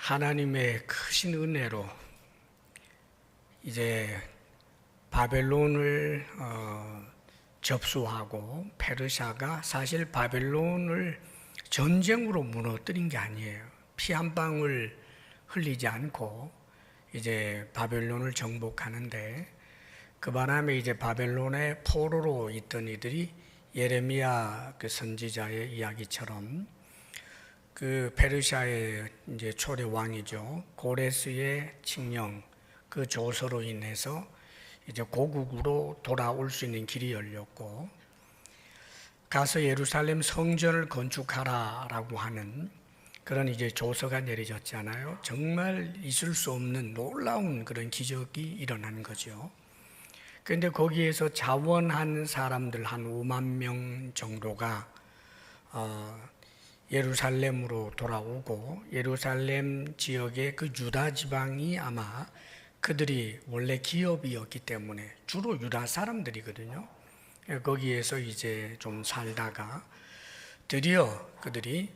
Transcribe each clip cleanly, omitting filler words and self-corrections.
하나님의 크신 은혜로 이제 바벨론을 접수하고 페르시아가 사실 바벨론을 전쟁으로 무너뜨린 게 아니에요. 피 한 방울 흘리지 않고 이제 바벨론을 정복하는데, 그 바람에 이제 바벨론의 포로로 있던 이들이 예레미야 그 선지자의 이야기처럼 그 페르시아의 이제 초대 왕이죠, 고레스의 칙령, 그 조서로 인해서 이제 고국으로 돌아올 수 있는 길이 열렸고, 가서 예루살렘 성전을 건축하라라고 하는 그런 이제 조서가 내려졌잖아요. 정말 있을 수 없는 놀라운 그런 기적이 일어난 거죠. 그런데 거기에서 자원한 사람들 한 5만 명 정도가 예루살렘으로 돌아오고, 예루살렘 지역의 그 유다 지방이 아마 그들이 원래 기업이었기 때문에 주로 유다 사람들이거든요. 거기에서 이제 좀 살다가 드디어 그들이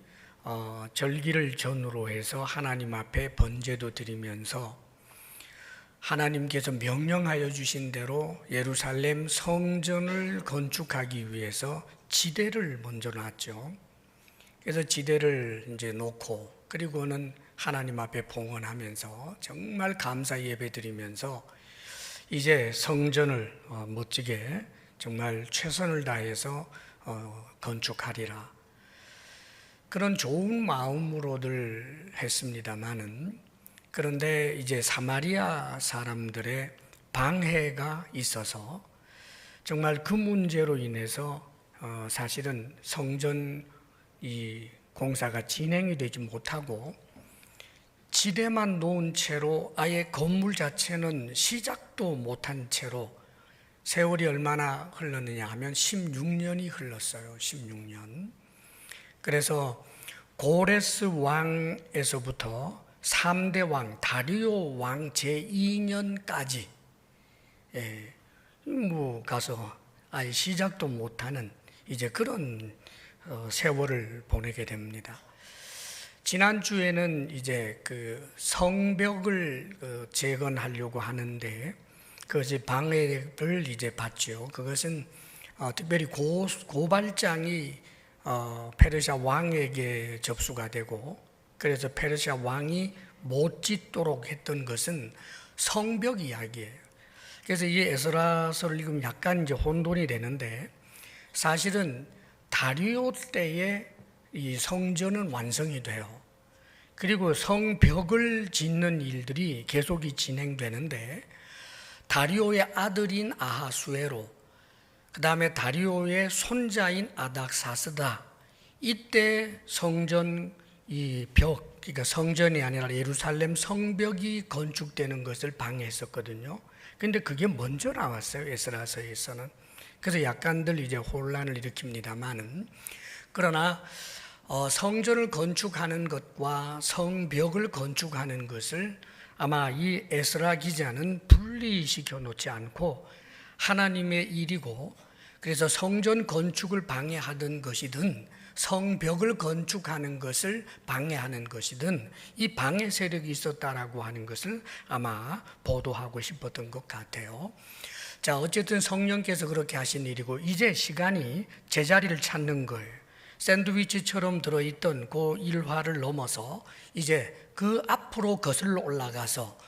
절기를 전후로 해서 하나님 앞에 번제도 드리면서 하나님께서 명령하여 주신 대로 예루살렘 성전을 건축하기 위해서 지대를 먼저 놨죠. 그래서 지대를 이제 놓고, 그리고는 하나님 앞에 봉헌하면서 정말 감사 예배 드리면서 이제 성전을 멋지게 정말 최선을 다해서 건축하리라, 그런 좋은 마음으로들 했습니다마는, 그런데 이제 사마리아 사람들의 방해가 있어서 정말 그 문제로 인해서 사실은 성전 이 공사가 진행이 되지 못하고 지대만 놓은 채로 아예 건물 자체는 시작도 못한 채로 세월이 얼마나 흘렀느냐 하면 16년이 흘렀어요. 16년. 그래서 고레스 왕에서부터 3대 왕 다리오 왕 제2년까지 가서 아예 시작도 못하는 이제 그런 세월을 보내게 됩니다. 지난주에는 이제 그 성벽을 재건하려고 하는데 그것이 방해를 이제 받죠. 그것은 특별히 고발장이 페르시아 왕에게 접수가 되고, 그래서 페르시아 왕이 못 짓도록 했던 것은 성벽 이야기예요. 그래서 이 에스라서를 읽으면 약간 이제 혼돈이 되는데, 사실은 다리오 때에 이 성전은 완성이 돼요. 그리고 성벽을 짓는 일들이 계속이 진행되는데, 다리오의 아들인 아하수에로, 그 다음에 다리오의 손자인 아닥사스다, 이때 성전 이 벽, 그러니까 성전이 아니라 예루살렘 성벽이 건축되는 것을 방해했었거든요. 그런데 그게 먼저 나왔어요, 에스라서에서는. 그래서 약간들 이제 혼란을 일으킵니다만은, 그러나 성전을 건축하는 것과 성벽을 건축하는 것을 아마 이 에스라 기자는 분리시켜 놓지 않고 하나님의 일이고, 그래서 성전 건축을 방해하던 것이든 성벽을 건축하는 것을 방해하는 것이든 이 방해 세력이 있었다라고 하는 것을 아마 보도하고 싶었던 것 같아요. 자, 어쨌든 성령께서 그렇게 하신 일이고, 이제 시간이 제자리를 찾는 거예요. 샌드위치처럼 들어있던 그 일화를 넘어서 이제 그 앞으로 거슬러 올라가서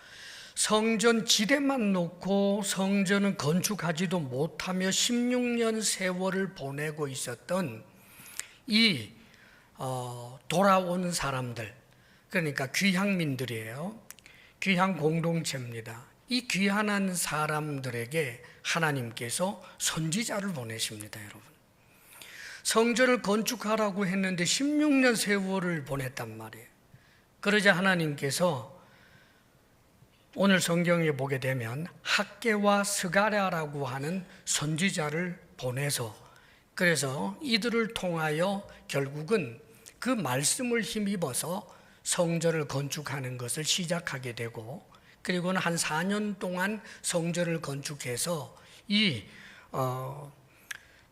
성전 지대만 놓고 성전은 건축하지도 못하며 16년 세월을 보내고 있었던 이 돌아온 사람들, 그러니까 귀향민들이에요. 귀향 공동체입니다. 이 귀환한 사람들에게 하나님께서 선지자를 보내십니다, 여러분. 성전을 건축하라고 했는데 16년 세월을 보냈단 말이에요. 그러자 하나님께서 오늘 성경에 보게 되면 학개와 스가랴라고 하는 선지자를 보내서, 그래서 이들을 통하여 결국은 그 말씀을 힘입어서 성전을 건축하는 것을 시작하게 되고, 그리고는 한 4년 동안 성전을 건축해서 이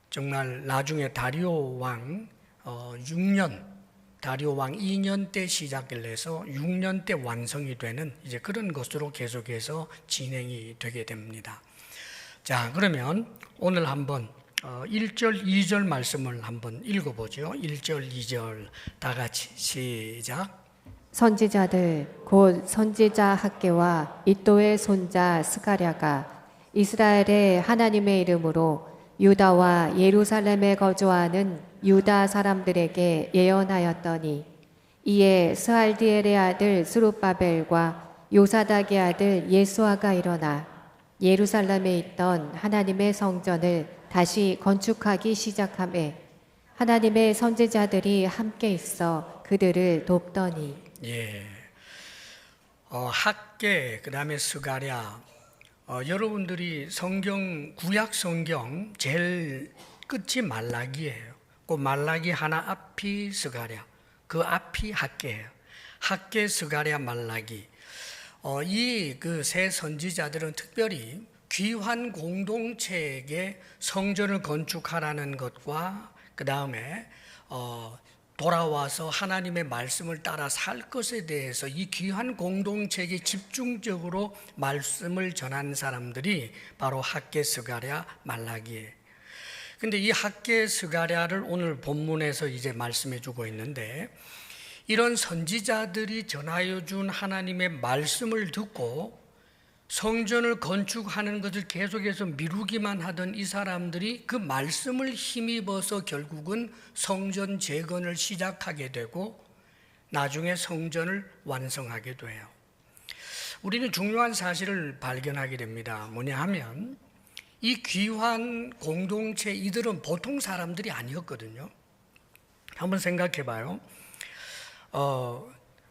정말 나중에 다리오 왕 6년 다리오 왕 2년 때 시작을 해서 6년 때 완성이 되는 이제 그런 것으로 계속해서 진행이 되게 됩니다. 자, 그러면 오늘 한번 1절, 2절 말씀을 한번 읽어보죠. 1절, 2절 다 같이 시작. 선지자들 곧 선지자 학개와 이또의 손자 스가랴가 이스라엘의 하나님의 이름으로 유다와 예루살렘에 거주하는 유다 사람들에게 예언하였더니 이에 스알디엘의 아들 스룹바벨과 요사닥의 아들 예수아가 일어나 예루살렘에 있던 하나님의 성전을 다시 건축하기 시작하매 하나님의 선지자들이 함께 있어 그들을 돕더니 예, 학개 그다음에 스가랴. 여러분들이 성경 구약 성경 제일 끝이 말라기예요. 그 말라기 하나 앞이 스가랴, 그 앞이 학개예요. 학개, 스가랴, 말라기. 이 그 세 선지자들은 특별히 귀환 공동체에게 성전을 건축하라는 것과 그 다음에 돌아와서 하나님의 말씀을 따라 살 것에 대해서 이 귀한 공동체에게 집중적으로 말씀을 전한 사람들이 바로 학개, 스가랴, 말라기예요. 근데 이 학개, 스가랴를 오늘 본문에서 이제 말씀해 주고 있는데 이런 선지자들이 전하여 준 하나님의 말씀을 듣고 성전을 건축하는 것을 계속해서 미루기만 하던 이 사람들이 그 말씀을 힘입어서 결국은 성전 재건을 시작하게 되고 나중에 성전을 완성하게 돼요. 우리는 중요한 사실을 발견하게 됩니다. 뭐냐 하면 이 귀한 공동체 이들은 보통 사람들이 아니었거든요. 한번 생각해 봐요.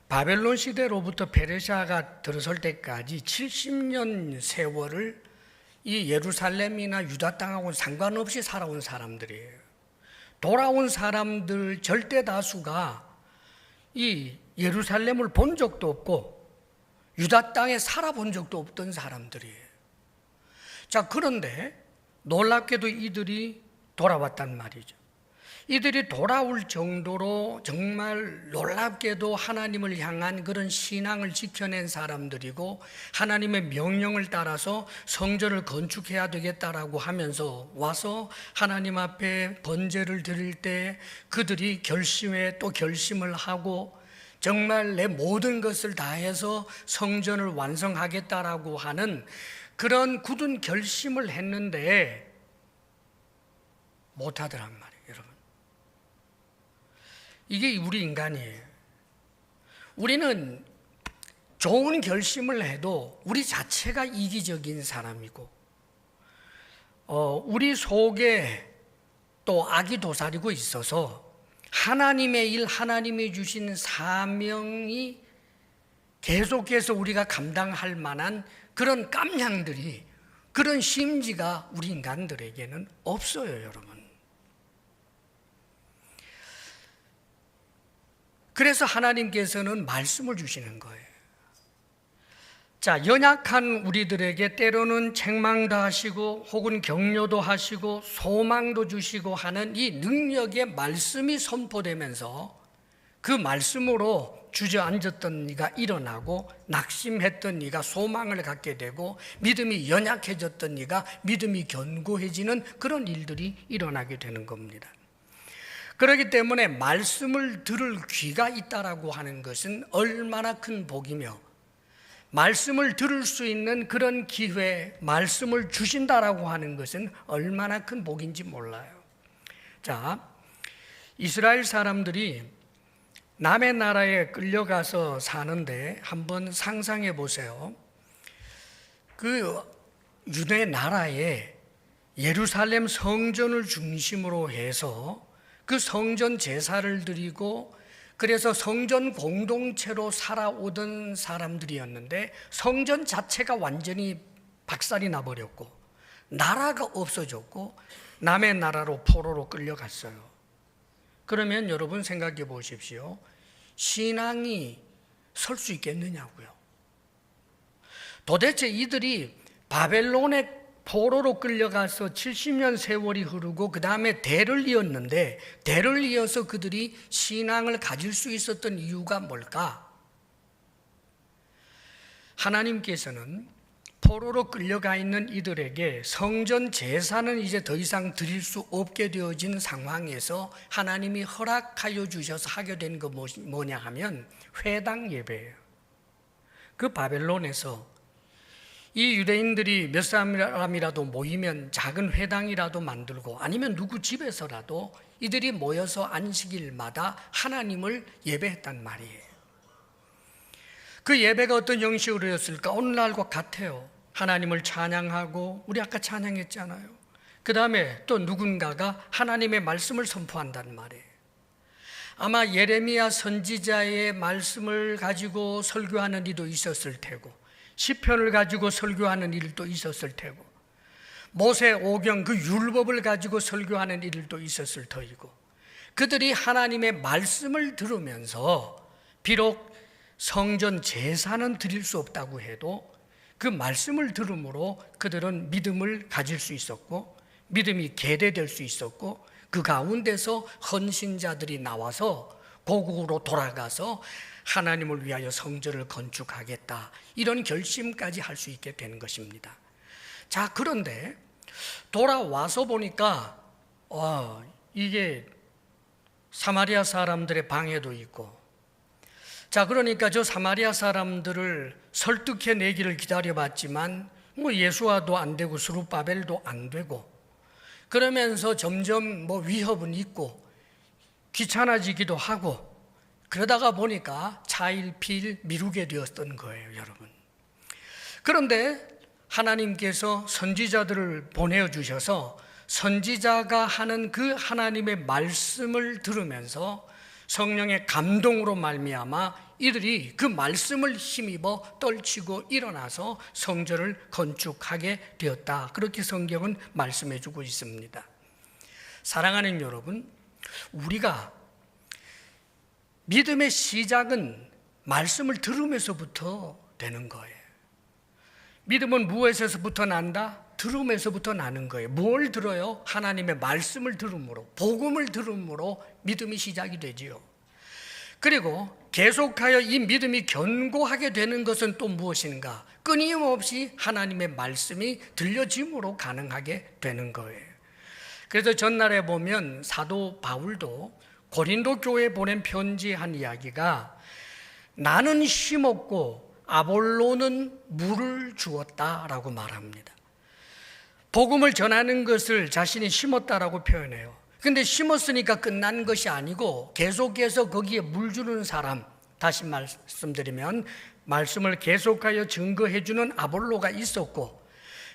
바벨론 시대로부터 페르시아가 들어설 때까지 70년 세월을 이 예루살렘이나 유다 땅하고는 상관없이 살아온 사람들이에요. 돌아온 사람들 절대 다수가 이 예루살렘을 본 적도 없고 유다 땅에 살아본 적도 없던 사람들이에요. 자, 그런데 놀랍게도 이들이 돌아왔단 말이죠. 이들이 돌아올 정도로 정말 놀랍게도 하나님을 향한 그런 신앙을 지켜낸 사람들이고 하나님의 명령을 따라서 성전을 건축해야 되겠다라고 하면서 와서 하나님 앞에 번제를 드릴 때 그들이 결심에 또 결심을 하고 정말 내 모든 것을 다해서 성전을 완성하겠다라고 하는 그런 굳은 결심을 했는데 못하더란 말이에요. 이게 우리 인간이에요. 우리는 좋은 결심을 해도 우리 자체가 이기적인 사람이고 우리 속에 또 악이 도사리고 있어서 하나님의 일, 하나님이 주신 사명이 계속해서 우리가 감당할 만한 그런 깜냥들이, 그런 심지가 우리 인간들에게는 없어요, 여러분. 그래서 하나님께서는 말씀을 주시는 거예요. 자, 연약한 우리들에게 때로는 책망도 하시고 혹은 격려도 하시고 소망도 주시고 하는 이 능력의 말씀이 선포되면서 그 말씀으로 주저앉았던 네가 일어나고 낙심했던 네가 소망을 갖게 되고 믿음이 연약해졌던 네가 믿음이 견고해지는 그런 일들이 일어나게 되는 겁니다. 그렇기 때문에 말씀을 들을 귀가 있다라고 하는 것은 얼마나 큰 복이며 말씀을 들을 수 있는 그런 기회, 말씀을 주신다라고 하는 것은 얼마나 큰 복인지 몰라요. 자, 이스라엘 사람들이 남의 나라에 끌려가서 사는데 한번 상상해 보세요. 그 유대 나라에 예루살렘 성전을 중심으로 해서 그 성전 제사를 드리고 그래서 성전 공동체로 살아오던 사람들이었는데 성전 자체가 완전히 박살이 나버렸고 나라가 없어졌고 남의 나라로 포로로 끌려갔어요. 그러면 여러분 생각해 보십시오. 신앙이 설 수 있겠느냐고요. 도대체 이들이 바벨론에 포로로 끌려가서 70년 세월이 흐르고 그 다음에 대를 이었는데, 대를 이어서 그들이 신앙을 가질 수 있었던 이유가 뭘까? 하나님께서는 포로로 끌려가 있는 이들에게 성전 제사는 이제 더 이상 드릴 수 없게 되어진 상황에서 하나님이 허락하여 주셔서 하게 된 거 뭐냐 하면 회당 예배예요. 그 바벨론에서 이 유대인들이 몇 사람이라도 모이면 작은 회당이라도 만들고 아니면 누구 집에서라도 이들이 모여서 안식일마다 하나님을 예배했단 말이에요. 그 예배가 어떤 형식으로였을까? 오늘날과 같아요. 하나님을 찬양하고, 우리 아까 찬양했잖아요. 그 다음에 또 누군가가 하나님의 말씀을 선포한단 말이에요. 아마 예레미야 선지자의 말씀을 가지고 설교하는 이도 있었을 테고, 시편을 가지고 설교하는 일도 있었을 테고, 모세 오경 그 율법을 가지고 설교하는 일도 있었을 터이고, 그들이 하나님의 말씀을 들으면서 비록 성전 제사는 드릴 수 없다고 해도 그 말씀을 들음으로 그들은 믿음을 가질 수 있었고, 믿음이 계대될 수 있었고, 그 가운데서 헌신자들이 나와서 고국으로 돌아가서 하나님을 위하여 성전을 건축하겠다, 이런 결심까지 할 수 있게 되는 것입니다. 자, 그런데 돌아와서 보니까 이게 사마리아 사람들의 방해도 있고, 자, 그러니까 저 사마리아 사람들을 설득해내기를 기다려봤지만 예수와도 안 되고 스룹바벨도 안 되고, 그러면서 점점 위협은 있고 귀찮아지기도 하고, 그러다가 보니까 차일피일 미루게 되었던 거예요, 여러분. 그런데 하나님께서 선지자들을 보내주셔서 선지자가 하는 그 하나님의 말씀을 들으면서 성령의 감동으로 말미암아 이들이 그 말씀을 힘입어 떨치고 일어나서 성전을 건축하게 되었다, 그렇게 성경은 말씀해 주고 있습니다. 사랑하는 여러분, 우리가 믿음의 시작은 말씀을 들으면서부터 되는 거예요. 믿음은 무엇에서부터 난다? 들음에서부터 나는 거예요. 뭘 들어요? 하나님의 말씀을 들음으로, 복음을 들음으로 믿음이 시작이 되지요. 그리고 계속하여 이 믿음이 견고하게 되는 것은 또 무엇인가? 끊임없이 하나님의 말씀이 들려짐으로 가능하게 되는 거예요. 그래서 전날에 보면 사도 바울도 고린도 교회에 보낸 편지에 한 이야기가, 나는 심었고 아볼로는 물을 주었다라고 말합니다. 복음을 전하는 것을 자신이 심었다라고 표현해요. 근데 심었으니까 끝난 것이 아니고 계속해서 거기에 물 주는 사람, 다시 말씀드리면 말씀을 계속하여 증거해 주는 아볼로가 있었고,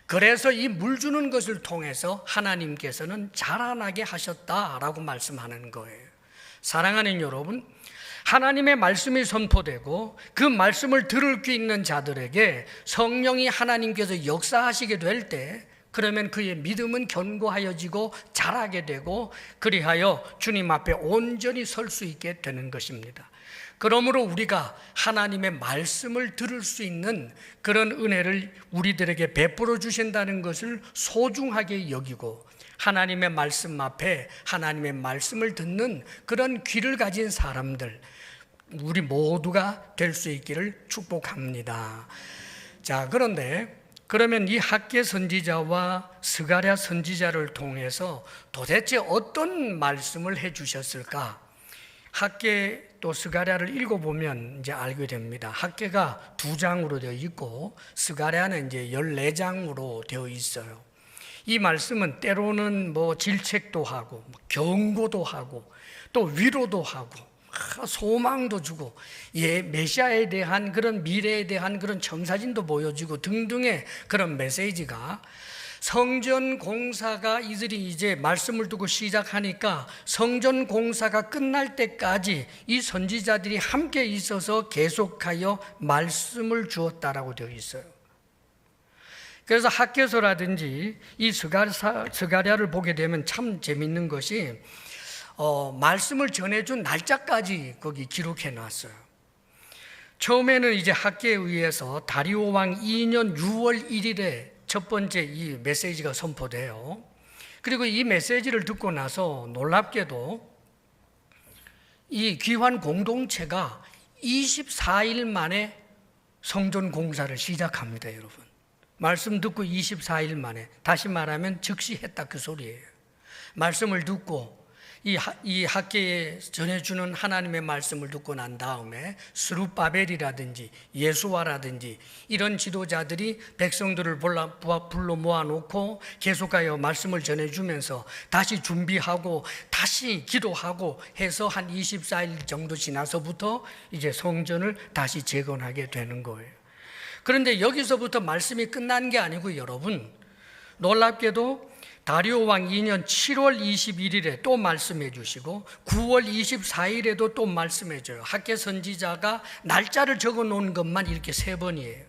그래서 이 물 주는 것을 통해서 하나님께서는 자라나게 하셨다라고 말씀하는 거예요. 사랑하는 여러분, 하나님의 말씀이 선포되고 그 말씀을 들을 수 있는 자들에게 성령이 하나님께서 역사하시게 될 때, 그러면 그의 믿음은 견고하여지고 자라게 되고, 그리하여 주님 앞에 온전히 설 수 있게 되는 것입니다. 그러므로 우리가 하나님의 말씀을 들을 수 있는 그런 은혜를 우리들에게 베풀어 주신다는 것을 소중하게 여기고, 하나님의 말씀 앞에 하나님의 말씀을 듣는 그런 귀를 가진 사람들, 우리 모두가 될 수 있기를 축복합니다. 자, 그러면 이 학개 선지자와 스가랴 선지자를 통해서 도대체 어떤 말씀을 해 주셨을까? 학개 또 스가랴를 읽어보면 이제 알게 됩니다. 학개가 2장으로 되어 있고 스가랴는 이제 14장으로 되어 있어요. 이 말씀은 때로는 질책도 하고 경고도 하고 또 위로도 하고 소망도 주고, 메시아에 대한 그런 미래에 대한 그런 청사진도 보여주고 등등의 그런 메시지가, 성전 공사가 이들이 이제 말씀을 두고 시작하니까 성전 공사가 끝날 때까지 이 선지자들이 함께 있어서 계속하여 말씀을 주었다라고 되어 있어요. 그래서 학개서라든지 이 스가랴를 보게 되면 참 재밌는 것이 말씀을 전해준 날짜까지 거기 기록해 놨어요. 처음에는 이제 학개에 의해서 다리오 왕 2년 6월 1일에 첫 번째 이 메시지가 선포돼요. 그리고 이 메시지를 듣고 나서 놀랍게도 이 귀환 공동체가 24일 만에 성전 공사를 시작합니다, 여러분. 말씀 듣고 24일 만에, 다시 말하면 즉시 했다 그 소리예요. 말씀을 듣고 이 학계에 전해주는 하나님의 말씀을 듣고 난 다음에 스룹바벨이라든지 예수와라든지 이런 지도자들이 백성들을 불러 모아놓고 계속하여 말씀을 전해주면서 다시 준비하고 다시 기도하고 해서 한 24일 정도 지나서부터 이제 성전을 다시 재건하게 되는 거예요. 그런데 여기서부터 말씀이 끝난 게 아니고 여러분, 놀랍게도 다리오 왕 2년 7월 21일에 또 말씀해 주시고 9월 24일에도 또 말씀해 줘요. 학계 선지자가 날짜를 적어 놓은 것만 이렇게 3번이에요.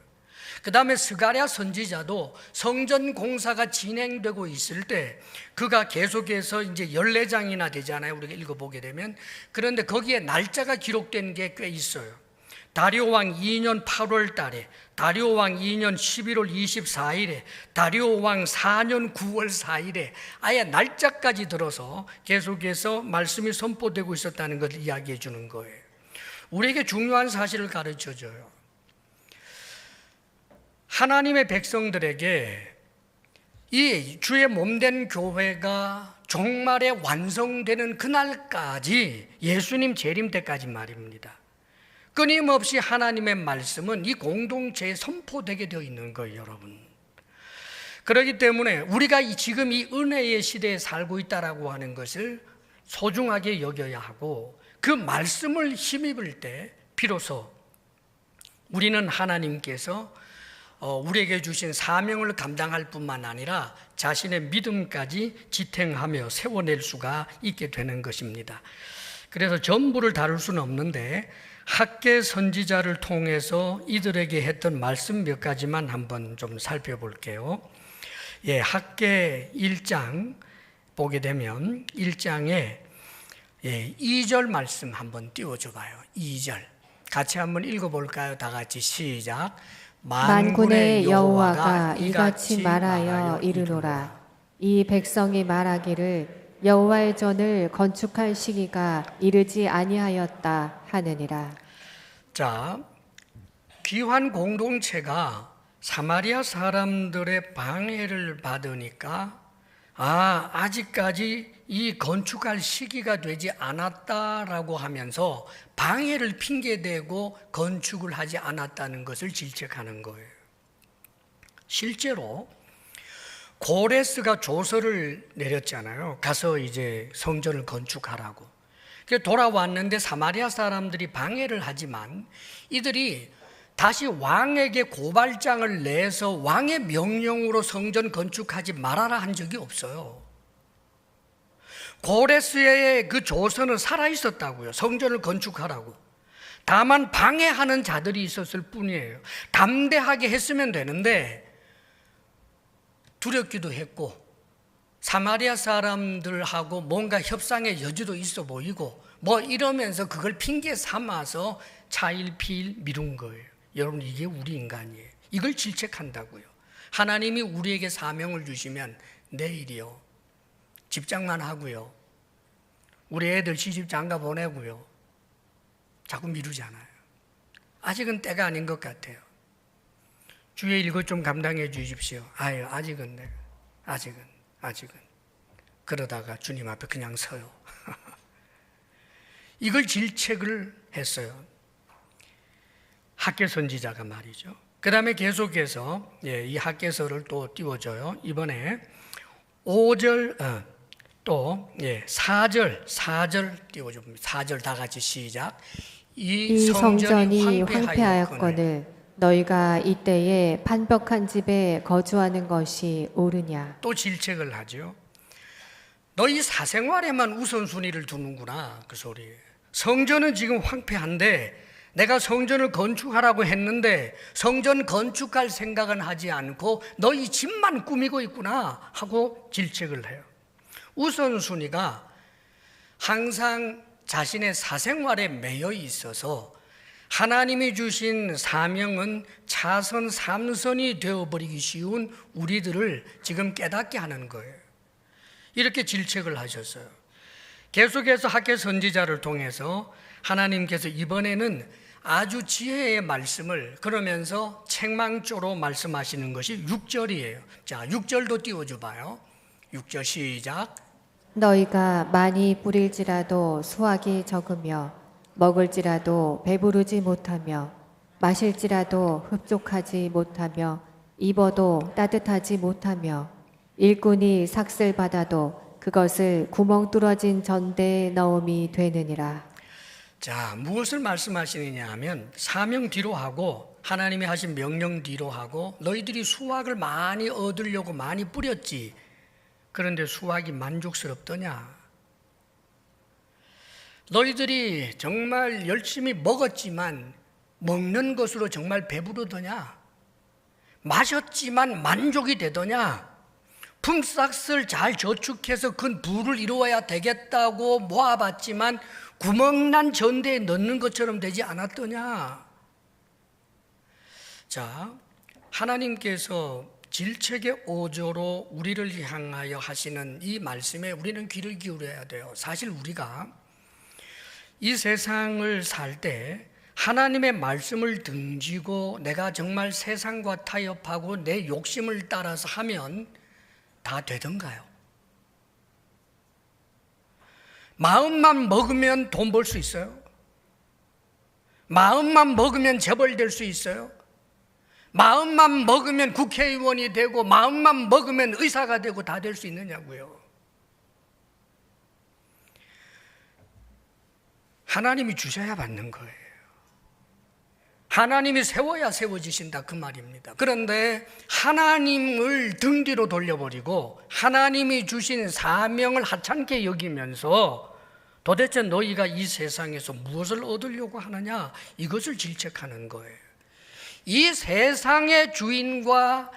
그 다음에 스가랴 선지자도 성전 공사가 진행되고 있을 때 그가 계속해서 이제 14장이나 되잖아요, 우리가 읽어보게 되면. 그런데 거기에 날짜가 기록된 게 꽤 있어요. 다리오 왕 2년 8월 달에, 다리오 왕 2년 11월 24일에, 다리오 왕 4년 9월 4일에 아예 날짜까지 들어서 계속해서 말씀이 선포되고 있었다는 것을 이야기해 주는 거예요. 우리에게 중요한 사실을 가르쳐 줘요. 하나님의 백성들에게 이 주의 몸된 교회가 종말에 완성되는 그날까지, 예수님 재림 때까지 말입니다, 끊임없이 하나님의 말씀은 이 공동체에 선포되게 되어 있는 거예요, 여러분. 그렇기 때문에 우리가 지금 이 은혜의 시대에 살고 있다라고 하는 것을 소중하게 여겨야 하고, 그 말씀을 힘입을 때 비로소 우리는 하나님께서 우리에게 주신 사명을 감당할 뿐만 아니라 자신의 믿음까지 지탱하며 세워낼 수가 있게 되는 것입니다. 그래서 전부를 다룰 수는 없는데 학계 선지자를 통해서 이들에게 했던 말씀 몇 가지만 한번 좀 살펴볼게요. 예, 학계 1장 보게 되면 1장에 2절 말씀 한번 띄워줘 봐요. 2절 같이 한번 읽어볼까요? 다 같이 시작. 만군의 여호와가 이같이 말하여 이르노라. 이 백성이 말하기를 여호와의 전을 건축할 시기가 이르지 아니하였다 하느니라. 자, 귀환 공동체가 사마리아 사람들의 방해를 받으니까 아직까지 이 건축할 시기가 되지 않았다라고 하면서 방해를 핑계대고 건축을 하지 않았다는 것을 질책하는 거예요. 실제로 고레스가 조서를 내렸잖아요. 가서 이제 성전을 건축하라고. 그래서 돌아왔는데 사마리아 사람들이 방해를 하지만 이들이 다시 왕에게 고발장을 내서 왕의 명령으로 성전 건축하지 말아라 한 적이 없어요. 고레스의 그 조서는 살아있었다고요. 성전을 건축하라고. 다만 방해하는 자들이 있었을 뿐이에요. 담대하게 했으면 되는데 두렵기도 했고 사마리아 사람들하고 뭔가 협상의 여지도 있어 보이고 뭐 이러면서 그걸 핑계 삼아서 차일피일 미룬 거예요. 여러분, 이게 우리 인간이에요. 이걸 질책한다고요. 하나님이 우리에게 사명을 주시면 내일이요, 집장만 하고요, 우리 애들 시집 장가 보내고요, 자꾸 미루잖아요. 아직은 때가 아닌 것 같아요. 주의 일것 좀 감당해 주십시오. 아직은 내가 아직은 그러다가 주님 앞에 그냥 서요. 이걸 질책을 했어요, 학계 선지자가 말이죠. 그 다음에 계속해서 이 학계서를 또 띄워줘요. 이번에 5절 또 4절 띄워줍니다. 4절 다 같이 시작. 이 성전이 황폐하였거늘 너희가 이때에 판벽한 집에 거주하는 것이 옳으냐. 또 질책을 하죠. 너희 사생활에만 우선순위를 두는구나, 그 소리예요. 성전은 지금 황폐한데 내가 성전을 건축하라고 했는데 성전 건축할 생각은 하지 않고 너희 집만 꾸미고 있구나 하고 질책을 해요. 우선순위가 항상 자신의 사생활에 매여 있어서 하나님이 주신 사명은 차선 3선이 되어버리기 쉬운 우리들을 지금 깨닫게 하는 거예요. 이렇게 질책을 하셨어요. 계속해서 학개 선지자를 통해서 하나님께서 이번에는 아주 지혜의 말씀을 그러면서 책망조로 말씀하시는 것이 6절이에요. 자, 6절도 띄워줘 봐요. 6절 시작. 너희가 많이 뿌릴지라도 수확이 적으며 먹을지라도 배부르지 못하며 마실지라도 흡족하지 못하며 입어도 따뜻하지 못하며 일꾼이 삭슬 받아도 그것을 구멍 뚫어진 전대에 넣음이 되느니라. 자, 무엇을 말씀하시느냐 하면 사명 뒤로 하고 하나님이 하신 명령 뒤로 하고 너희들이 수확을 많이 얻으려고 많이 뿌렸지. 그런데 수확이 만족스럽더냐? 너희들이 정말 열심히 먹었지만 먹는 것으로 정말 배부르더냐? 마셨지만 만족이 되더냐? 품삯을 잘 저축해서 큰 부를 이루어야 되겠다고 모아봤지만 구멍난 전대에 넣는 것처럼 되지 않았더냐? 자, 하나님께서 질책의 오조로 우리를 향하여 하시는 이 말씀에 우리는 귀를 기울여야 돼요. 사실 우리가 이 세상을 살 때 하나님의 말씀을 등지고 내가 정말 세상과 타협하고 내 욕심을 따라서 하면 다 되던가요? 마음만 먹으면 돈 벌 수 있어요? 마음만 먹으면 재벌 될 수 있어요? 마음만 먹으면 국회의원이 되고 마음만 먹으면 의사가 되고 다 될 수 있느냐고요. 하나님이 주셔야 받는 거예요. 하나님이 세워야 세워지신다 그 말입니다. 그런데 하나님을 등 뒤로 돌려버리고 하나님이 주신 사명을 하찮게 여기면서 도대체 너희가 이 세상에서 무엇을 얻으려고 하느냐, 이것을 질책하는 거예요. 이 세상의 주인과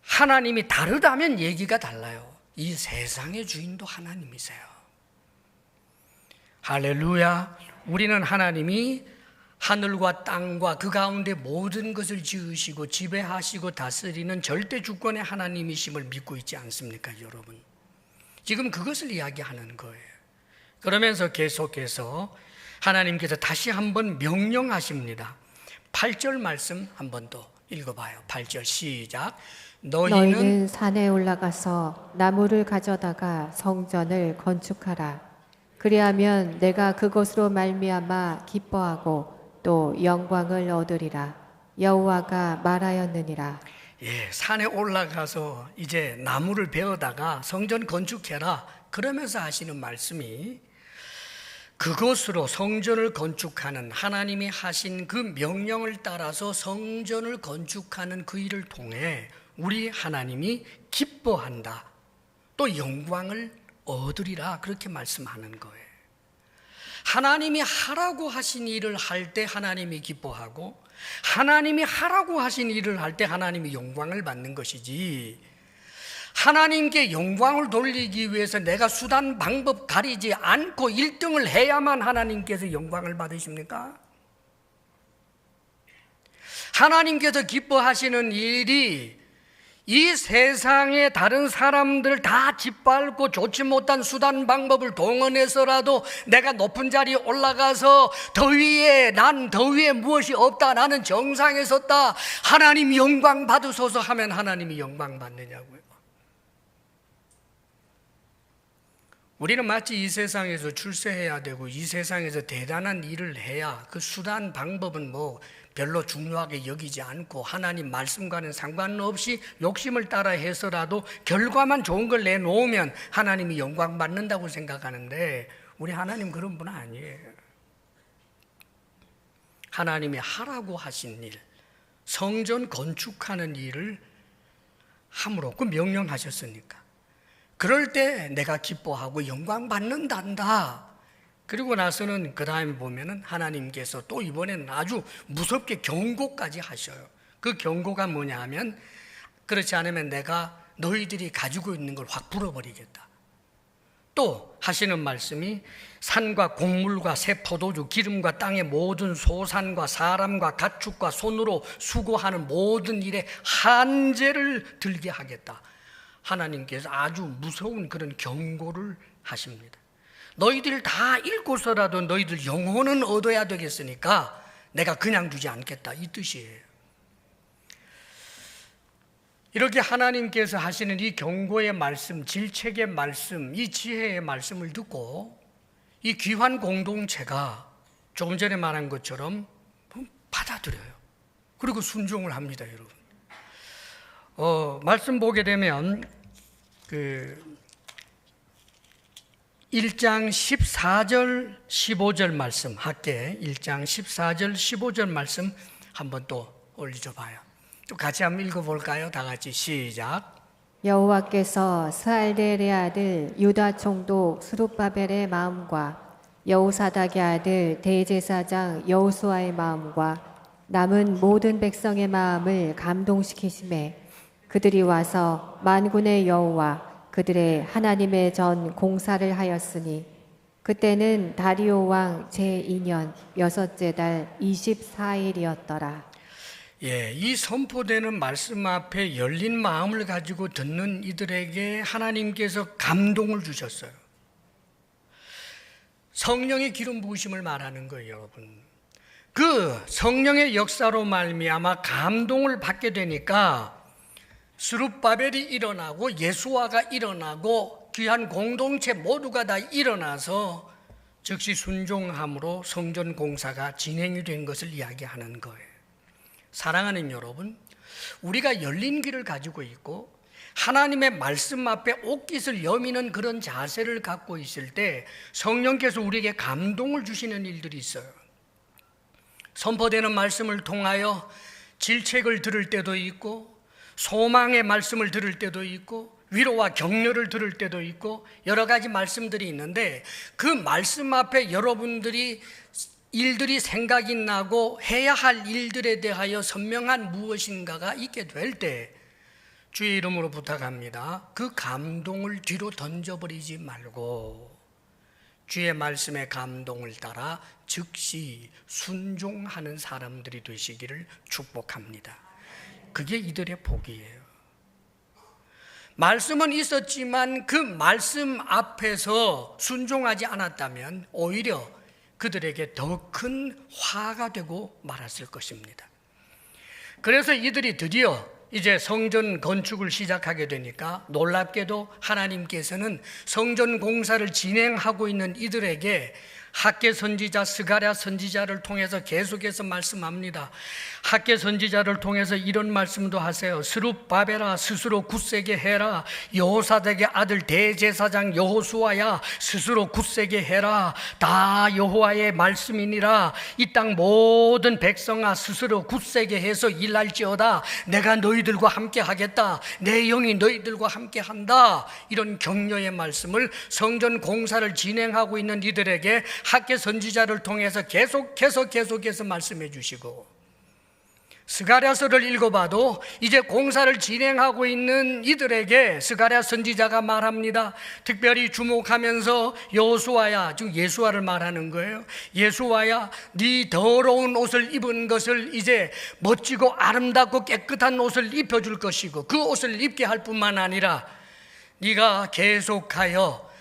하나님이 다르다면 얘기가 달라요. 이 세상의 주인도 하나님이세요. 할렐루야. 우리는 하나님이 하늘과 땅과 그 가운데 모든 것을 지으시고 지배하시고 다스리는 절대 주권의 하나님이심을 믿고 있지 않습니까, 여러분? 지금 그것을 이야기하는 거예요. 그러면서 계속해서 하나님께서 다시 한번 명령하십니다. 8절 말씀 한 번 더 읽어봐요. 8절 시작. 너희는 산에 올라가서 나무를 가져다가 성전을 건축하라. 그리하면 내가 그것으로 말미암아 기뻐하고 또 영광을 얻으리라. 여호와가 말하였느니라. 예, 산에 올라가서 이제 나무를 베어다가 성전 건축해라. 그러면서 하시는 말씀이 그것으로 성전을 건축하는 하나님이 하신 그 명령을 따라서 성전을 건축하는 그 일을 통해 우리 하나님이 기뻐한다. 또 영광을 얻으리라. 그렇게 말씀하는 거예요. 하나님이 하라고 하신 일을 할 때 하나님이 기뻐하고 하나님이 하라고 하신 일을 할 때 하나님이 영광을 받는 것이지, 하나님께 영광을 돌리기 위해서 내가 수단 방법 가리지 않고 1등을 해야만 하나님께서 영광을 받으십니까? 하나님께서 기뻐하시는 일이 이 세상의 다른 사람들 다 짓밟고 좋지 못한 수단 방법을 동원해서라도 내가 높은 자리에 올라가서 난 더 위에 무엇이 없다, 나는 정상에 섰다, 하나님 영광 받으소서 하면 하나님이 영광 받느냐고요. 우리는 마치 이 세상에서 출세해야 되고 이 세상에서 대단한 일을 해야 그 수단 방법은 뭐 별로 중요하게 여기지 않고 하나님 말씀과는 상관없이 욕심을 따라 해서라도 결과만 좋은 걸 내놓으면 하나님이 영광 받는다고 생각하는데 우리 하나님 그런 분 아니에요. 하나님이 하라고 하신 일, 성전 건축하는 일을 함으로 그 명령하셨으니까 그럴 때 내가 기뻐하고 영광 받는단다. 그리고 나서는 그 다음에 보면은 하나님께서 또 이번에는 아주 무섭게 경고까지 하셔요. 그 경고가 뭐냐 하면 그렇지 않으면 내가 너희들이 가지고 있는 걸 확 불어버리겠다. 또 하시는 말씀이 산과 곡물과 새 포도주, 기름과 땅의 모든 소산과 사람과 가축과 손으로 수고하는 모든 일에 한제를 들게 하겠다. 하나님께서 아주 무서운 그런 경고를 하십니다. 너희들 다 읽고서라도 너희들 영혼은 얻어야 되겠으니까 내가 그냥 두지 않겠다, 이 뜻이에요. 이렇게 하나님께서 하시는 이 경고의 말씀, 질책의 말씀, 이 지혜의 말씀을 듣고 이 귀한 공동체가 조금 전에 말한 것처럼 받아들여요. 그리고 순종을 합니다, 여러분. 말씀 보게 되면 1장 14절 15절 말씀, 학계 1장 14절 15절 말씀 한번 또 올려줘 봐요. 또 같이 한번 읽어볼까요? 다 같이 시작. 여호와께서 스알델의 아들 유다 총독 스룹바벨의 마음과 여호사닥의 아들 대제사장 여호수아의 마음과 남은 모든 백성의 마음을 감동시키심에 그들이 와서 만군의 여호와 그들의 하나님의 전 공사를 하였으니 그때는 다리오 왕 제2년 여섯째 달 24일이었더라. 이 선포되는 말씀 앞에 열린 마음을 가지고 듣는 이들에게 하나님께서 감동을 주셨어요. 성령의 기름 부으심을 말하는 거예요, 여러분. 그 성령의 역사로 말미암아 감동을 받게 되니까 스룹바벨이 일어나고 예수아가 일어나고 귀한 공동체 모두가 다 일어나서 즉시 순종함으로 성전 공사가 진행이 된 것을 이야기하는 거예요. 사랑하는 여러분, 우리가 열린 귀를 가지고 있고 하나님의 말씀 앞에 옷깃을 여미는 그런 자세를 갖고 있을 때 성령께서 우리에게 감동을 주시는 일들이 있어요. 선포되는 말씀을 통하여 질책을 들을 때도 있고 소망의 말씀을 들을 때도 있고 위로와 격려를 들을 때도 있고 여러 가지 말씀들이 있는데 그 말씀 앞에 여러분들이 일들이 생각이 나고 해야 할 일들에 대하여 선명한 무엇인가가 있게 될 때 주의 이름으로 부탁합니다. 그 감동을 뒤로 던져버리지 말고 주의 말씀의 감동을 따라 즉시 순종하는 사람들이 되시기를 축복합니다. 그게 이들의 복이에요. 말씀은 있었지만 그 말씀 앞에서 순종하지 않았다면 오히려 그들에게 더 큰 화가 되고 말았을 것입니다. 그래서 이들이 드디어 이제 성전 건축을 시작하게 되니까 놀랍게도 하나님께서는 성전 공사를 진행하고 있는 이들에게 학개 선지자 스가랴 선지자를 통해서 계속해서 말씀합니다. 학개 선지자를 통해서 이런 말씀도 하세요. 스룹바벨아 스스로 굳세게 해라. 여호사닥의 아들 대제사장 여호수아야 스스로 굳세게 해라. 다 여호와의 말씀이니라. 이 땅 모든 백성아 스스로 굳세게 해서 일할지어다. 내가 너희들과 함께 하겠다. 내 영이 너희들과 함께 한다. 이런 격려의 말씀을 성전 공사를 진행하고 있는 이들에게 학개 선지자를 통해서 계속해서 말씀해 주시고 스가랴서를 읽어봐도 이제 공사를 진행하고 있는 이들에게 스가랴 선지자가 말합니다. 특별히 주목하면서 여호수아야, 즉 예수아를 말하는 거예요. 예수아야, 네 더러운 옷을 입은 것을 이제 멋지고 아름답고 깨끗한 옷을 입혀줄 것이고 그 옷을 입게 할 뿐만 아니라 네가 계속하여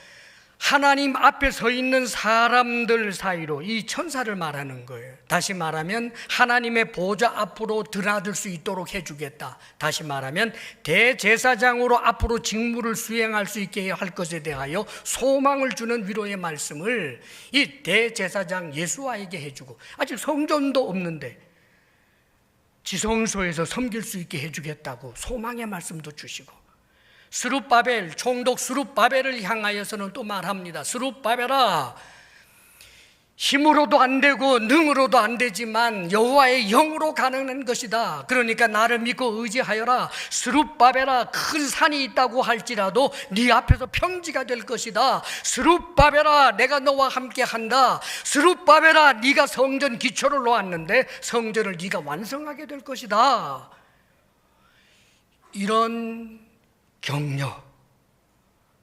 하나님 앞에 서 있는 사람들 사이로 이 천사를 말하는 거예요. 다시 말하면 하나님의 보좌 앞으로 드나들 수 있도록 해주겠다. 다시 말하면 대제사장으로 앞으로 직무를 수행할 수 있게 할 것에 대하여 소망을 주는 위로의 말씀을 이 대제사장 예수아에게 해주고 아직 성전도 없는데 지성소에서 섬길 수 있게 해주겠다고 소망의 말씀도 주시고 스룹바벨, 총독 스룹바벨을 향하여서는 또 말합니다. 스룹바벨아, 힘으로도 안 되고 능으로도 안 되지만 여호와의 영으로 가능한 것이다. 그러니까 나를 믿고 의지하여라. 스룹바벨아, 큰 산이 있다고 할지라도 네 앞에서 평지가 될 것이다. 스룹바벨아, 내가 너와 함께 한다. 스룹바벨아, 네가 성전 기초를 놓았는데 성전을 네가 완성하게 될 것이다. 이런 격려,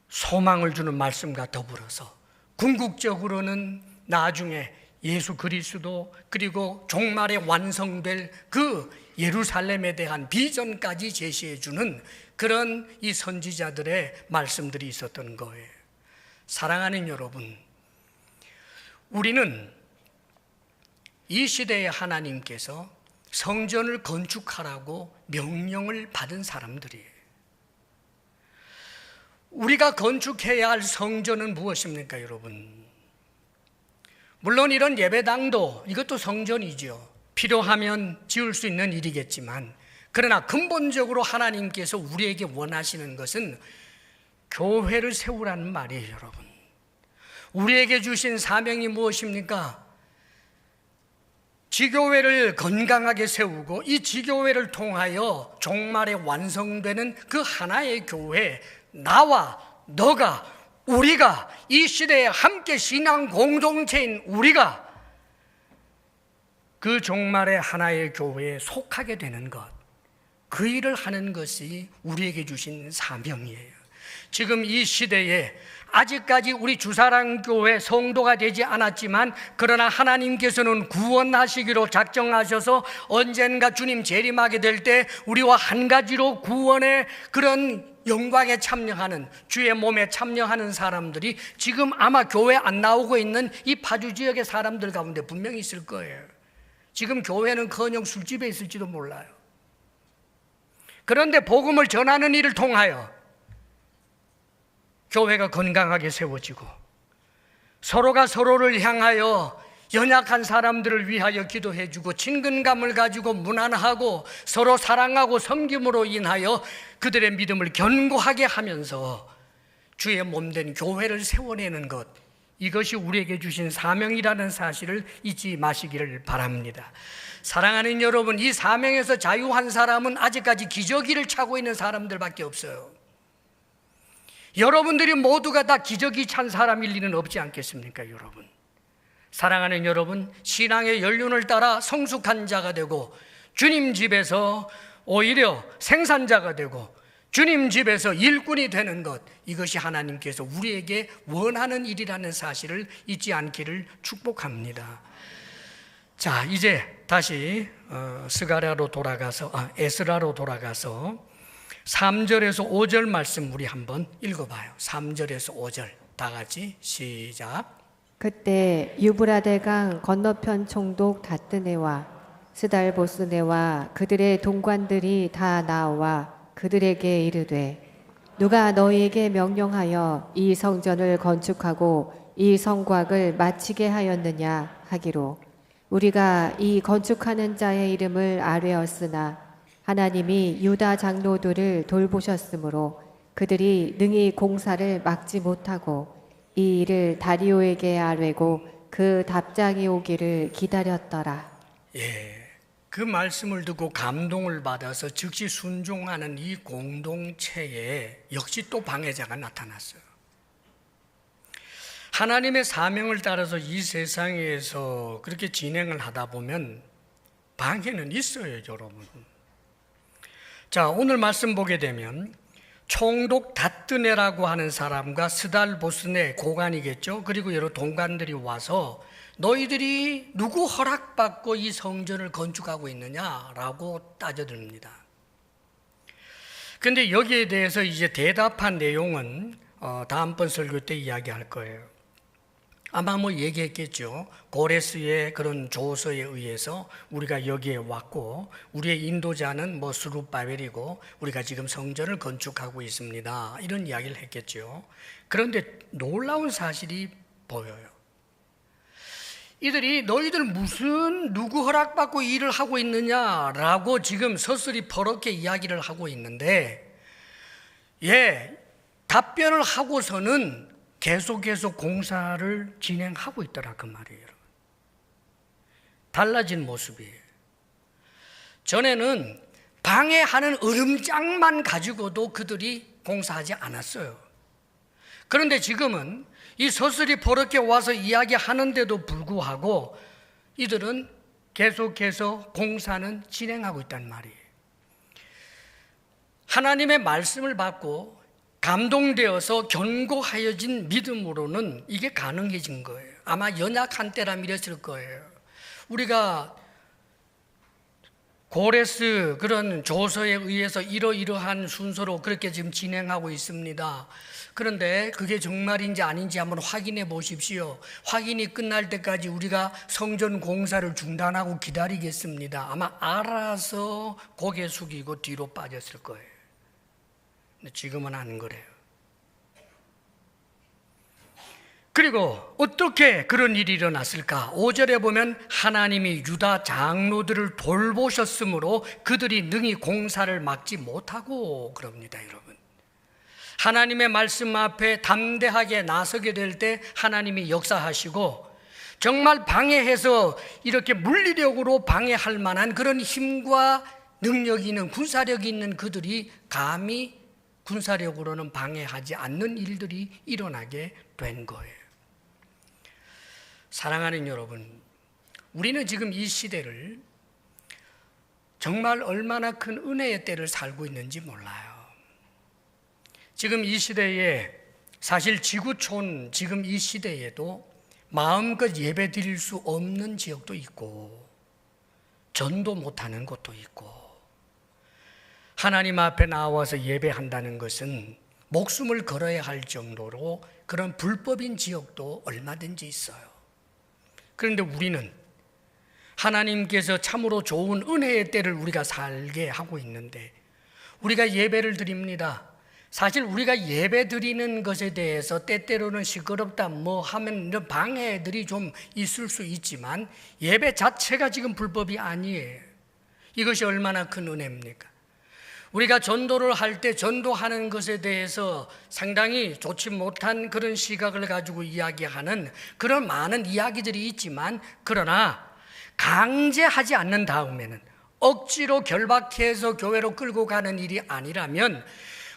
소망을 주는 말씀과 더불어서 궁극적으로는 나중에 예수 그리스도 그리고 종말에 완성될 그 예루살렘에 대한 비전까지 제시해 주는 그런 이 선지자들의 말씀들이 있었던 거예요. 사랑하는 여러분, 우리는 이 시대에 하나님께서 성전을 건축하라고 명령을 받은 사람들이에요. 우리가 건축해야 할 성전은 무엇입니까, 여러분? 물론 이런 예배당도 이것도 성전이죠. 필요하면 지을 수 있는 일이겠지만, 그러나 근본적으로 하나님께서 우리에게 원하시는 것은 교회를 세우라는 말이에요, 여러분. 우리에게 주신 사명이 무엇입니까? 지교회를 건강하게 세우고 이 지교회를 통하여 종말에 완성되는 그 하나의 교회, 나와 너가, 우리가 이 시대에 함께 신앙 공동체인 우리가 그 종말의 하나의 교회에 속하게 되는 것, 그 일을 하는 것이 우리에게 주신 사명이에요. 지금 이 시대에 아직까지 우리 주사랑교회 성도가 되지 않았지만, 그러나 하나님께서는 구원하시기로 작정하셔서 언젠가 주님 재림하게 될 때 우리와 한 가지로 구원의 그런 영광에 참여하는, 주의 몸에 참여하는 사람들이 지금 아마 교회 안 나오고 있는 이 파주 지역의 사람들 가운데 분명히 있을 거예요. 지금 교회는커녕 술집에 있을지도 몰라요. 그런데 복음을 전하는 일을 통하여 교회가 건강하게 세워지고 서로가 서로를 향하여 연약한 사람들을 위하여 기도해주고 친근감을 가지고 무난하고 서로 사랑하고 섬김으로 인하여 그들의 믿음을 견고하게 하면서 주의 몸된 교회를 세워내는 것, 이것이 우리에게 주신 사명이라는 사실을 잊지 마시기를 바랍니다. 사랑하는 여러분, 이 사명에서 자유한 사람은 아직까지 기저귀를 차고 있는 사람들밖에 없어요. 여러분들이 모두가 다 기저귀 찬 사람일 리는 없지 않겠습니까, 여러분? 사랑하는 여러분, 신앙의 연륜을 따라 성숙한 자가 되고 주님 집에서 오히려 생산자가 되고 주님 집에서 일꾼이 되는 것, 이것이 하나님께서 우리에게 원하는 일이라는 사실을 잊지 않기를 축복합니다. 자, 이제 다시 에스라로 돌아가서 3절에서 5절 말씀 우리 한번 읽어봐요. 3절에서 5절 다 같이 시작. 그때 유브라데강 건너편 총독 다뜨네와 스달보스네와 그들의 동관들이 다 나와 그들에게 이르되, 누가 너희에게 명령하여 이 성전을 건축하고 이 성곽을 마치게 하였느냐 하기로, 우리가 이 건축하는 자의 이름을 아뢰었으나 하나님이 유다 장로들을 돌보셨으므로 그들이 능히 공사를 막지 못하고 이 일을 다리오에게 아뢰고 그 답장이 오기를 기다렸더라. 그 말씀을 듣고 감동을 받아서 즉시 순종하는 이 공동체에 역시 또 방해자가 나타났어요. 하나님의 사명을 따라서 이 세상에서 그렇게 진행을 하다 보면 방해는 있어요, 여러분. 자, 오늘 말씀 보게 되면 총독 다뜨네라고 하는 사람과 스달보스네, 고관이겠죠. 그리고 여러 동관들이 와서 너희들이 누구 허락받고 이 성전을 건축하고 있느냐라고 따져듭니다. 그런데 여기에 대해서 이제 대답한 내용은 다음번 설교 때 이야기할 거예요. 아마 얘기했겠죠. 고레스의 그런 조서에 의해서 우리가 여기에 왔고 우리의 인도자는 스룹바벨이고 우리가 지금 성전을 건축하고 있습니다, 이런 이야기를 했겠죠. 그런데 놀라운 사실이 보여요. 이들이 너희들 무슨 누구 허락받고 일을 하고 있느냐라고 지금 서슬이 버럭게 이야기를 하고 있는데, 답변을 하고서는 계속해서 공사를 진행하고 있더라, 그 말이에요. 달라진 모습이에요. 전에는 방해하는 으름장만 가지고도 그들이 공사하지 않았어요. 그런데 지금은 이 서슬이 버럭게 와서 이야기하는데도 불구하고 이들은 계속해서 공사는 진행하고 있단 말이에요. 하나님의 말씀을 받고 감동되어서 견고하여진 믿음으로는 이게 가능해진 거예요. 아마 연약한 때라면 이랬을 거예요. 우리가 고레스 그런 조서에 의해서 이러이러한 순서로 그렇게 지금 진행하고 있습니다. 그런데 그게 정말인지 아닌지 한번 확인해 보십시오. 확인이 끝날 때까지 우리가 성전 공사를 중단하고 기다리겠습니다. 아마 알아서 고개 숙이고 뒤로 빠졌을 거예요. 근데 지금은 안 그래요. 그리고 어떻게 그런 일이 일어났을까? 5절에 보면 하나님이 유다 장로들을 돌보셨으므로 그들이 능히 공사를 막지 못하고 그럽니다, 여러분. 하나님의 말씀 앞에 담대하게 나서게 될 때 하나님이 역사하시고, 정말 방해해서 이렇게 물리력으로 방해할 만한 그런 힘과 능력이 있는, 군사력이 있는 그들이 감히 군사력으로는 방해하지 않는 일들이 일어나게 된 거예요. 사랑하는 여러분, 우리는 지금 이 시대를 정말 얼마나 큰 은혜의 때를 살고 있는지 몰라요. 지금 이 시대에, 사실 지구촌 지금 이 시대에도 마음껏 예배 드릴 수 없는 지역도 있고, 전도 못하는 곳도 있고, 하나님 앞에 나와서 예배한다는 것은 목숨을 걸어야 할 정도로 그런 불법인 지역도 얼마든지 있어요. 그런데 우리는 하나님께서 참으로 좋은 은혜의 때를 우리가 살게 하고 있는데, 우리가 예배를 드립니다. 사실 우리가 예배 드리는 것에 대해서 때때로는 시끄럽다 뭐 하면 이런 방해들이 좀 있을 수 있지만, 예배 자체가 지금 불법이 아니에요. 이것이 얼마나 큰 은혜입니까? 우리가 전도를 할 때 전도하는 것에 대해서 상당히 좋지 못한 그런 시각을 가지고 이야기하는 그런 많은 이야기들이 있지만, 그러나 강제하지 않는 다음에는, 억지로 결박해서 교회로 끌고 가는 일이 아니라면,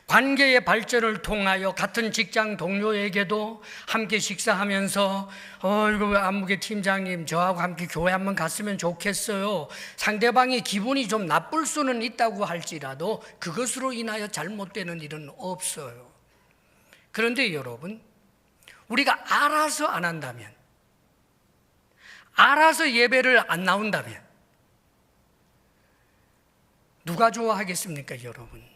관계의 발전을 통하여 같은 직장 동료에게도 함께 식사하면서 이거 안무개 팀장님 저하고 함께 교회 한번 갔으면 좋겠어요. 상대방이 기분이 좀 나쁠 수는 있다고 할지라도 그것으로 인하여 잘못되는 일은 없어요. 그런데 여러분, 우리가 알아서 안 한다면, 알아서 예배를 안 나온다면 누가 좋아하겠습니까, 여러분?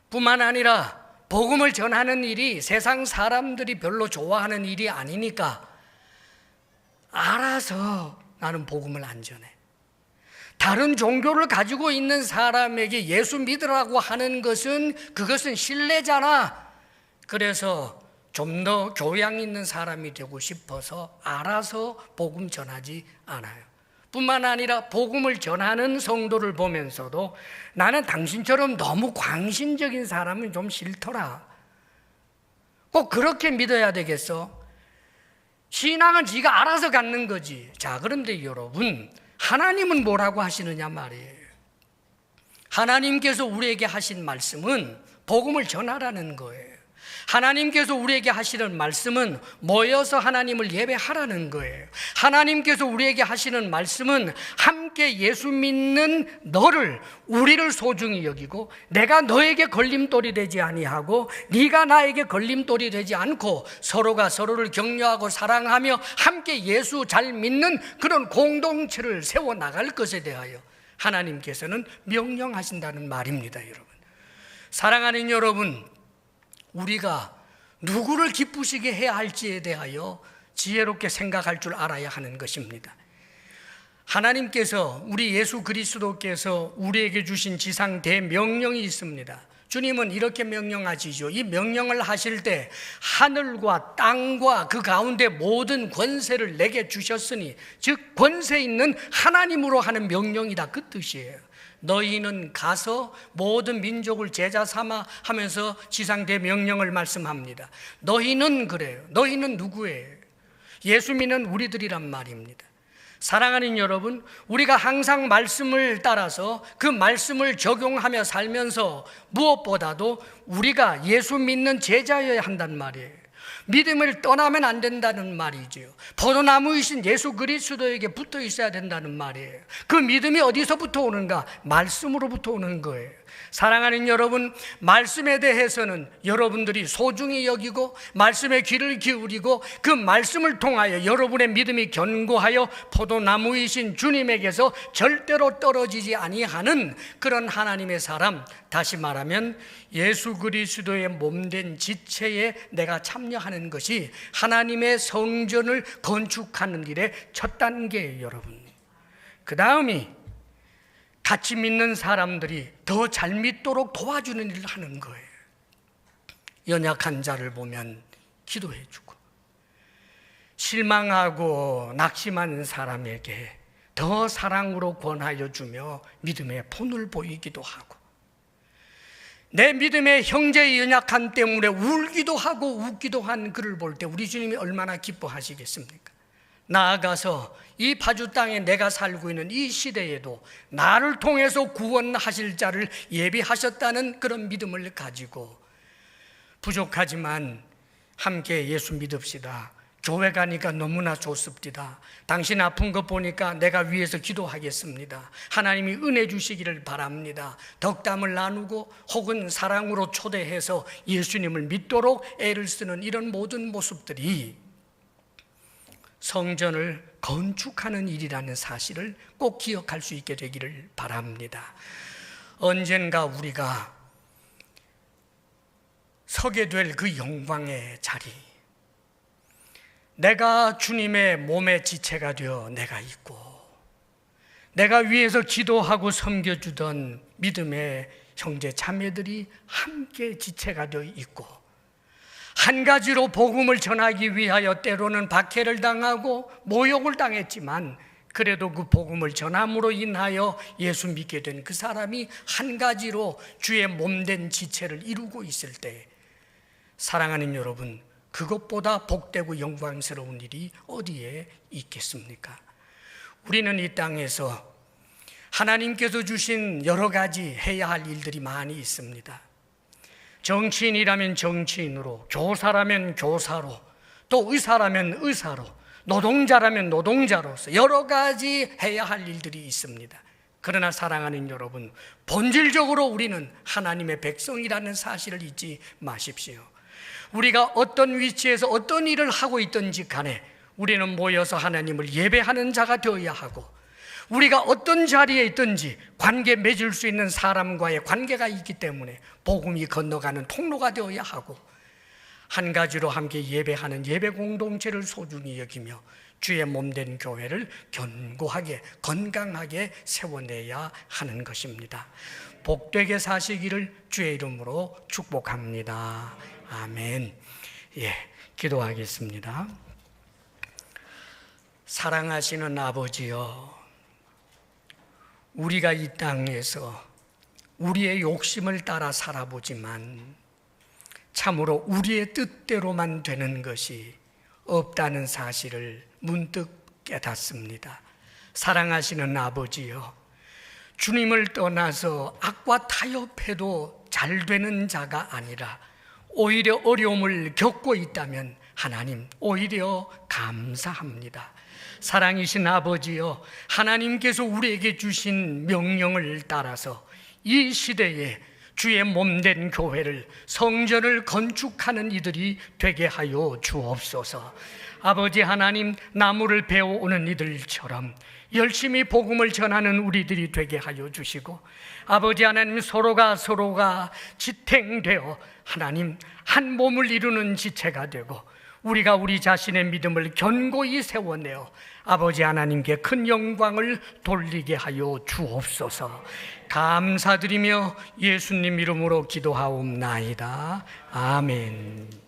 뿐만 아니라 복음을 전하는 일이 세상 사람들이 별로 좋아하는 일이 아니니까 알아서 나는 복음을 안 전해. 다른 종교를 가지고 있는 사람에게 예수 믿으라고 하는 것은 그것은 신뢰잖아. 그래서 좀 더 교양 있는 사람이 되고 싶어서 알아서 복음 전하지 않아요. 뿐만 아니라 복음을 전하는 성도를 보면서도 나는 당신처럼 너무 광신적인 사람은 좀 싫더라. 꼭 그렇게 믿어야 되겠어? 신앙은 지가 알아서 갖는 거지. 자, 그런데 여러분, 하나님은 뭐라고 하시느냐 말이에요. 하나님께서 우리에게 하신 말씀은 복음을 전하라는 거예요. 하나님께서 우리에게 하시는 말씀은 모여서 하나님을 예배하라는 거예요. 하나님께서 우리에게 하시는 말씀은 함께 예수 믿는 너를, 우리를 소중히 여기고, 내가 너에게 걸림돌이 되지 아니하고 네가 나에게 걸림돌이 되지 않고 서로가 서로를 격려하고 사랑하며 함께 예수 잘 믿는 그런 공동체를 세워나갈 것에 대하여 하나님께서는 명령하신다는 말입니다. 여러분, 사랑하는 여러분, 우리가 누구를 기쁘시게 해야 할지에 대하여 지혜롭게 생각할 줄 알아야 하는 것입니다. 하나님께서, 우리 예수 그리스도께서 우리에게 주신 지상 대명령이 있습니다. 주님은 이렇게 명령하시죠. 이 명령을 하실 때 하늘과 땅과 그 가운데 모든 권세를 내게 주셨으니, 즉 권세 있는 하나님으로 하는 명령이다, 그 뜻이에요. 너희는 가서 모든 민족을 제자 삼아 하면서 지상대 명령을 말씀합니다. 너희는 그래요. 너희는 누구예요? 예수 믿는 우리들이란 말입니다. 사랑하는 여러분, 우리가 항상 말씀을 따라서 그 말씀을 적용하며 살면서 무엇보다도 우리가 예수 믿는 제자여야 한단 말이에요. 믿음을 떠나면 안 된다는 말이지요. 포도나무이신 예수 그리스도에게 붙어 있어야 된다는 말이에요. 그 믿음이 어디서부터 오는가? 말씀으로부터 오는 거예요. 사랑하는 여러분, 말씀에 대해서는 여러분들이 소중히 여기고 말씀에 귀를 기울이고 그 말씀을 통하여 여러분의 믿음이 견고하여 포도나무이신 주님에게서 절대로 떨어지지 아니하는 그런 하나님의 사람, 다시 말하면 예수 그리스도의 몸된 지체에 내가 참여하는 것이 하나님의 성전을 건축하는 일의 첫 단계예요, 여러분. 그 다음이 같이 믿는 사람들이 더 잘 믿도록 도와주는 일을 하는 거예요. 연약한 자를 보면 기도해 주고, 실망하고 낙심한 사람에게 더 사랑으로 권하여 주며 믿음의 본을 보이기도 하고, 내 믿음의 형제의 연약함 때문에 울기도 하고 웃기도 한 그를 볼 때 우리 주님이 얼마나 기뻐하시겠습니까? 나아가서 이 파주 땅에 내가 살고 있는 이 시대에도 나를 통해서 구원하실 자를 예비하셨다는 그런 믿음을 가지고, 부족하지만 함께 예수 믿읍시다. 교회 가니까 너무나 좋습니다. 당신 아픈 거 보니까 내가 위해서 기도하겠습니다. 하나님이 은혜 주시기를 바랍니다. 덕담을 나누고 혹은 사랑으로 초대해서 예수님을 믿도록 애를 쓰는 이런 모든 모습들이 성전을 건축하는 일이라는 사실을 꼭 기억할 수 있게 되기를 바랍니다. 언젠가 우리가 서게 될 그 영광의 자리, 내가 주님의 몸의 지체가 되어 내가 있고, 내가 위에서 기도하고 섬겨주던 믿음의 형제 자매들이 함께 지체가 되어 있고, 한 가지로 복음을 전하기 위하여 때로는 박해를 당하고 모욕을 당했지만 그래도 그 복음을 전함으로 인하여 예수 믿게 된 그 사람이 한 가지로 주의 몸된 지체를 이루고 있을 때, 사랑하는 여러분, 그것보다 복되고 영광스러운 일이 어디에 있겠습니까? 우리는 이 땅에서 하나님께서 주신 여러 가지 해야 할 일들이 많이 있습니다. 정치인이라면 정치인으로, 교사라면 교사로, 또 의사라면 의사로, 노동자라면 노동자로서 여러 가지 해야 할 일들이 있습니다. 그러나 사랑하는 여러분, 본질적으로 우리는 하나님의 백성이라는 사실을 잊지 마십시오. 우리가 어떤 위치에서 어떤 일을 하고 있든지 간에 우리는 모여서 하나님을 예배하는 자가 되어야 하고, 우리가 어떤 자리에 있든지 관계 맺을 수 있는 사람과의 관계가 있기 때문에 복음이 건너가는 통로가 되어야 하고, 한 가지로 함께 예배하는 예배 공동체를 소중히 여기며 주의 몸된 교회를 견고하게 건강하게 세워내야 하는 것입니다. 복되게 사시기를 주의 이름으로 축복합니다. 아멘. 기도하겠습니다. 사랑하시는 아버지여, 우리가 이 땅에서 우리의 욕심을 따라 살아보지만 참으로 우리의 뜻대로만 되는 것이 없다는 사실을 문득 깨닫습니다. 사랑하시는 아버지여, 주님을 떠나서 악과 타협해도 잘 되는 자가 아니라 오히려 어려움을 겪고 있다면 하나님 오히려 감사합니다. 사랑이신 아버지여, 하나님께서 우리에게 주신 명령을 따라서 이 시대에 주의 몸된 교회를, 성전을 건축하는 이들이 되게 하여 주옵소서. 아버지 하나님, 나무를 베어오는 이들처럼 열심히 복음을 전하는 우리들이 되게 하여 주시고, 아버지 하나님, 서로가 지탱되어 하나님 한 몸을 이루는 지체가 되고, 우리가 우리 자신의 믿음을 견고히 세워내어 아버지 하나님께 큰 영광을 돌리게 하여 주옵소서. 감사드리며 예수님 이름으로 기도하옵나이다. 아멘.